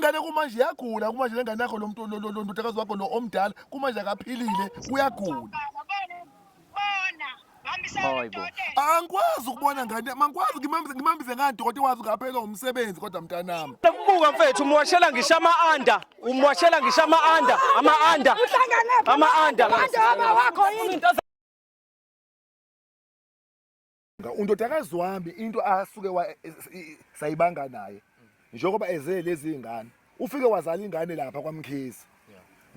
ingane kumanje iyagula kumanje lengane yakho lo muntu lo ndodakazi wakho lo omdala kumanje akaphilile uyagula. Hayibo. Angikwazi ukubona ngane mangikwazi ngimambise ngani dokotela wazi ngaphela umsebenzi kodwa mntanami. Kubuka mfethu umwashela ngisho ama-anda. Umwashela ngisho ama-anda. Ama-anda. Ama-anda. wakho yini? Undodakazi wami into asuke sayibanga naye njengoba eze lezi ingane ufike wazala ingane lapha kwaMkhize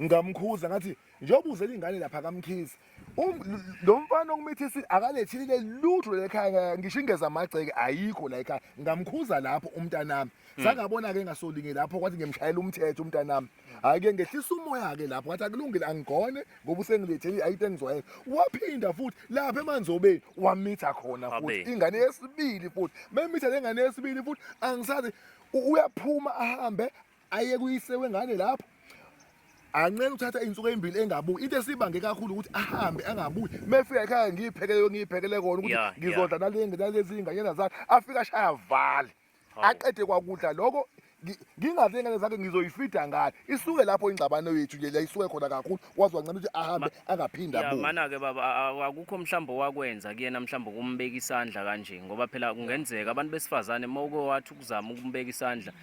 ngamkhuza ngathi njengoba uzela ingane lapha kaMkhize lo mfana okumithisi akalethile lutho lekhaya ngisho ingeza amagceke ayikho la ekhaya ngamkhuza lapho umntanami sangabona ke ngasolinge lapho kwathi ngemshayela umthetho umntanami hayi ke ngehlisa umoya ke lapho ngathi akulungile angigone ngoba usengilethele ayite engizwayo waphinda futhi lapha emanzobeni wamitha khona futhi ingane yesibili futhi memitha lengane yesibili futhi angisazi uyaphuma ahambe aye kuyise wengane lapho ancela ukuthatha insuku ezimbili engabuyi into esibange kakhulu ukuthi ahambe angabuyi mefika ekhaya ngiyiphekele kona ukuthi ngizodla nalezi inganyana zakhe afika ashaya vale aqede kwakudla lokho ngingazi ingane zakhe ngizoyifida ngani isuke lapho ingxabano yethu nje la isuke khona kakhulu wazi wancela ukuthi ahambe angaphinda abuye mana ke baba akukho mhlawumbe wakwenza kuyena mhlawumbe ukumbeka isandla kanje ngoba phela kungenzeka abantu besifazane mawuke wathi ukuzama ukumbeka isandla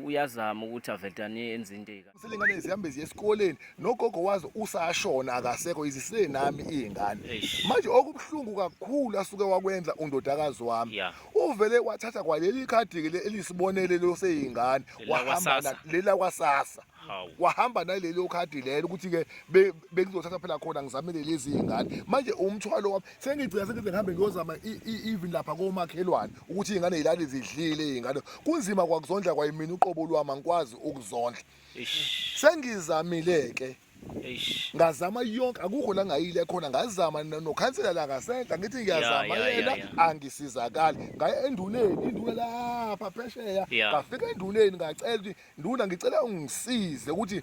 uyazama ukuthi aveltani yenze into eka selengane zihambe ziye esikoleni nogogo wazi usashona akasekho izisile nami izingane manje okubhlungu kakhulu asuke wakwenza undodakazi wami uvele wathatha kwaleli khadi ke elisibonelelo seyingane wahamba lela kwasasa wahamba nalelo khadi lelo ukuthi ke bekuzothatha phela khona ngizamele lezi ingane manje umthwalo wami sengigcina sengize ngihambe ngiyozama even lapha komakhelwane ukuthi izingane zilale zidlile izingane kunzima kwakuzondla kwayimina uqobo lwami angikwazi ukuzondla sengizamile ke ngazama yonke akukho la ngayile khona ngazama nokhansela la ngasenhla ngithi ngiyazama yena angisizakali ngaya enduneni induna lapha phesheya ngafika enduneni ngacela ukuthi nduna ngicela ungisize ukuthi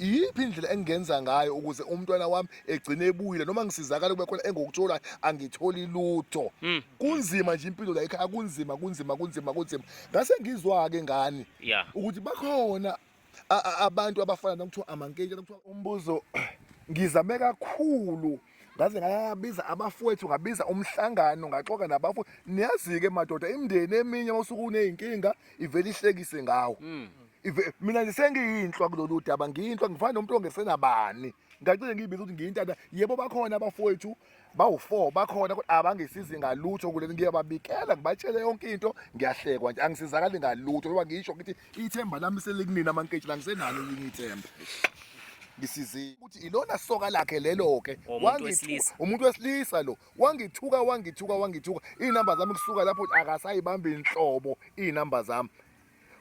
yiphi indlela engenza ngayo ukuze umntwana wami egcine ebuyile noma ngisizakala kube khona engokuthola angitholi lutho kunzima nje impilo la ekhaya kunzima ngase ngizwa ke ngani ukuthi bakhona abantu abafana nokuthiwa amankentshi nokuthiwa umbuzo ngizame kakhulu ngaze ngayabiza abafowethu ngabiza umhlangano ngaxoxa nabafowethu niyazi ke madoda imindeni eminye mawusuku uneyinkinga ivela ihlekise ngawo mina ngisengiyinhlwa kulolu daba ngiyinhlwa ngifana nomuntu ongesenabani ngacike ngiyibiza ukuthi ngiyintanda yebo bakhona abafowethu bawu4 bakhona kodwa abangisizi ngalutho kule ngiyababikela ngibatshele yonke into ngiyahlekwa nje angisizakali ngalutho ngoba ngisho ukuthi ithemba lami selikunina amanketshi la ngisenalo ngiyithemba ngisizi ukuthi ilona soka lakhe lelo ke umuntu wesilisa lo wangithuka inamba zami kusuka lapho akasayibambi inhlobo inamba zami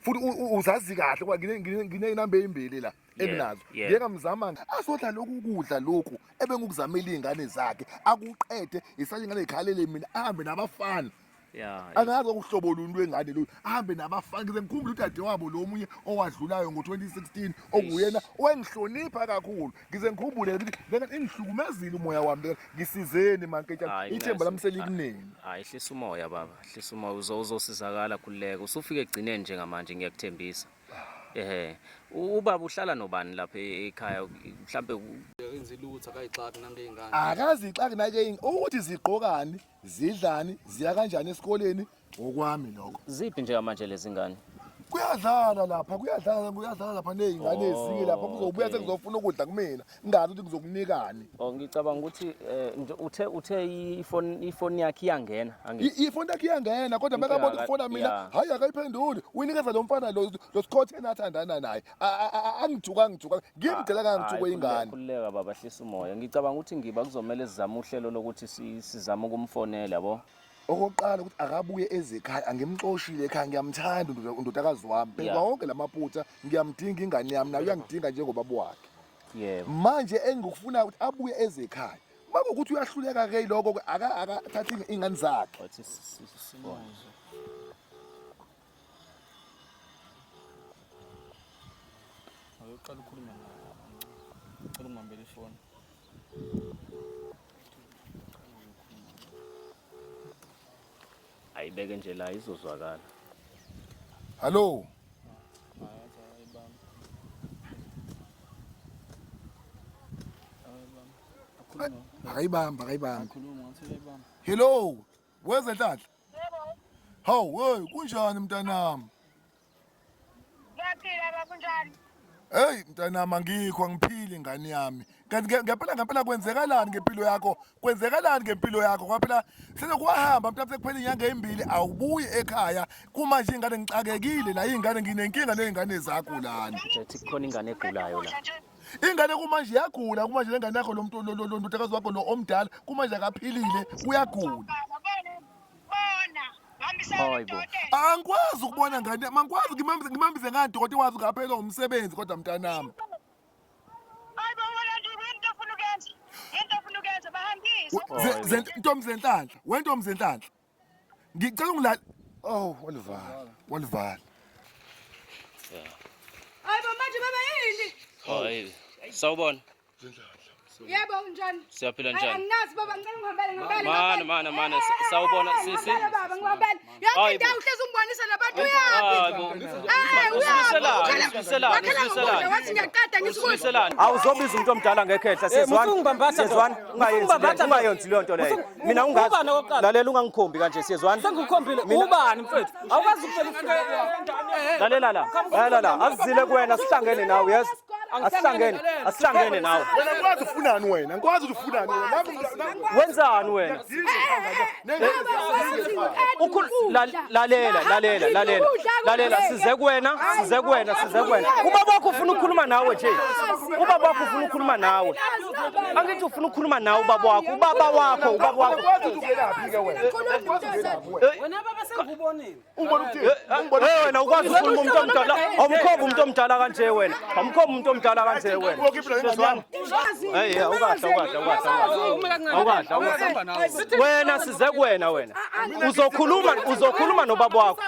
futhi uzazi kahle kwa ngine inamba ezimbili la eminazo ngeke mzama asodla lokudla lokhu ebengukuzamela izingane zakhe akuqede isale ingane ikhalele mina ahambe nabafana angazi ukuhlobo luni lwengane lo ahambe nabafana ngize ngikhumbula udade wabo lo munye owadlulayo ngo2016 okuyena owengihlonipha kakhulu ngize ngikhumbule ukuthi lena ingihlukumezile umoya wami ngisizeni manketshana ithemba lami selikunene hayi hlisa umoya baba hlisa umoya uzosizakala khululeka usufike egcineni njengamanje ngiyakuthembisa ubaba uhlala nobani lapha ekhaya mhlambe enza ilutho akayixaki nangeyingane akazixaki nake ukuthi ziqokani zidlani ziya kanjani esikoleni ngokwami lokho ziphi nje manje lezi ngane kuyadlala lapha nezingane ezinye lapha kuzobuya sekuzofuna ukudla kumina ngazi ukuthi ngizokunikani ngicabanga ukuthi uthe ifoni yakhe iyangena ifoni yakhe iyangena kodwa bekabona ukufona mina hayi akayiphenduli uyinikeza lo mfana lo sikhothe enathandana naye angithuka ngimdela kangithuka ingane khululeka baba hlisa umoya ngicabanga ukuthi ngiba kuzomela sizama uhlelo lokuthi sizama ukumfonela yabo okokuqala ukuthi akabuye ezekhaya angimxoshile ekhaya ngiyamthanda undodakazi wami phela wonke lamaphutha ngiyamdinga ingane yami nayo uyangidinga njengobaba wakhe manje engikufuna ukuthi abuye ezekhaya makuthi uyahluleka ke lokho akathatha ingane zakhe ayoqala ukukhuluma naye cela ungihambele ifoni ayibeke nje la izozwakala Hello Akayibamba. Khuluma ngathi uyayibamba. Hello, wezenhlanhla? Hawu, hey, kunjani mntanami? Ngiyaphila baba kunjani? Hey, mntanami angikho angiphili ingane yami. Kanti ngempela kwenzekalani ngempilo yakho? Kwenzekalani ngempilo yakho? Kwaphela sezokuhamba mhlawumbe sekuphela inyanga ezimbili awubuyi ekhaya. Kuma nje ingane ngicakekile la ingane nginenkinga nezingane zakho lana. Ngithi kukhona ingane egulayo la. Ingane kumanje iyagula, kumanje lengane yakho lo ntakazi wakho lo omdala kumanje akaphilile uyagula. Bona, hambisana nodokotela. Angikwazi ukubona ngane, mangikwazi ngimambize ngani dokotela wazi ngaphela umsebenzi kodwa mntanami. Hayibo wena nje into ofuna ukwenza. Into ofuna ukwenza bahambise. Ntombi zenhlanhla, wentombi zenhlanhla. Ngicela ungilala. Oh, walivala. Hayibo manje baba yini? Hayi. Sawubona. Yebo unjani? Siyaphila njani? Anginazi baba ngicela ngihambele. Mana. Sawubona sisi. Baba ngihambele. Yonke indawo uhlezi umbonisa nabantu uyapi? Usiselani. Wathi ngiyaqeda ngisukuse. Awuzobiza umuntu omdala ngekhehla siyezwana. Ungayenzi leyo nto leyo. Mina ungazi. Lalela ungangikhombi kanje siyezwana. Sengikukhombile ubani mfethu? Awukazi ukutshela Lalela la. Asizile kuwena sihlangene nawe yes. Asihlangene nawe. Wena ngikwazi ufunani wena? Ngikwazi ufunani wena? Wenzani wena? Lalela size kuwena. Ubaba wakho ufuna ukukhuluma nawe nje. Angithi ufuna ukukhuluma nawe ubaba wakho. Ubaba wakho. Ngikwazi ukelaphi ke wena? wena baba sengikubonile. Umbona uthini? Wena ukwazi ukukhuluma umuntu omdala. Awumkhomba umuntu omdala kanje wena. Hey, wena size kuwena wena. Uzokhuluma nobaba wakho.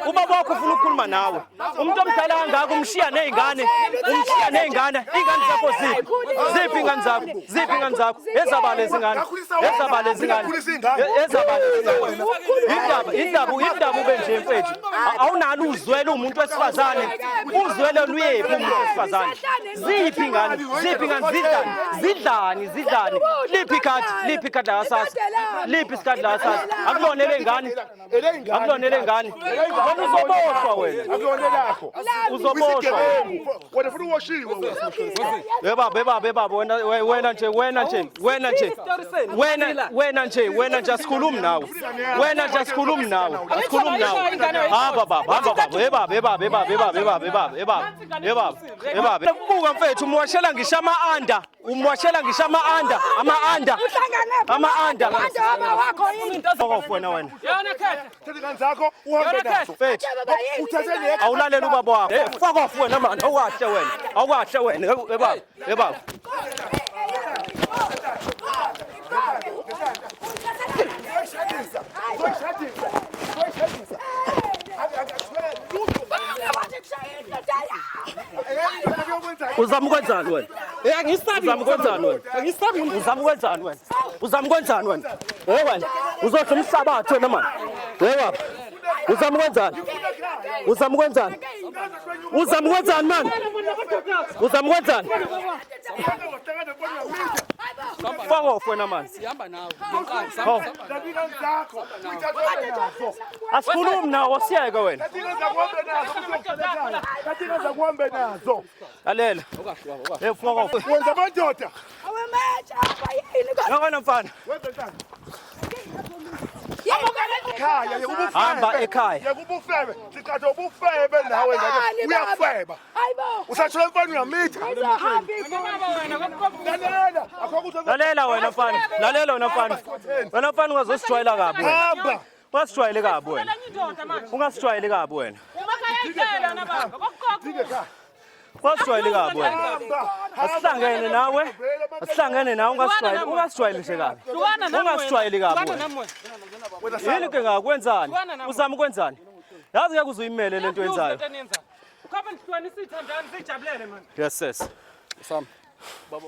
Ubaba wakho ufuna ukukhuluma nawe. Umuntu omdala kangaka umshiya nezingane. Ingane zakho ziphi ingane zakho? Ezabale izingane. Indaba ube nje mfethu. Awunalo uzwele umuntu wesifazane. Uzwele luyephi umuntu wesifazane? Ziphi ingane zidlani. Liphi ikhadi la sasa? Akulonele ingane. Wena uzoboshwa wena. Akulonelakho. Uzoboshwa. Wena ufuna uwoshiwe wena. Beba wena nje asikhulumi nawe. Buka mfethu umwashela ngisho ama-anda. Ama-anda. Wena. Thatha ingane zakho uhambe nazo. Mfethu. Uthathe le Awulalela ubaba wakho. Fuck off wena man. Awukahle wena. Beba. Uzama ukwenzani wena? Uzama ukwenzani wena? Wena. Uzodla umhlabathi wena man. Wena. Uzama ukwenzani man? Fuck off wena man. Sihamba nawe. Asikhulumi nawo siyeke wena. Thatha kuhambe nazo. Lalela. Fuck off. Wenza amadoda. Ngakona mfana. Ekhaya ubufebe. Hamba ekhaya. Ubufebe. Sikhatha ubufebe nawe ngathi uyafeba. Usathola mfana uyamitha. Lalela wena mfana. Wena mfana ungazosijwayela kabi wena. Hamba. Ungasijwayeli kabi wena. Ungasijwayeli kabi wena. Asihlangene nawe ungasijwayeli nje kabi. Ungasijwayeli kabi wena. Yini ke ngakwenzani? Uzama ukwenzani? Yazi ngeke uzuyimele lento yenzayo. Ukhapha ndihlukanisa ithandani sijabulele man. Yes sis. Sam. Baba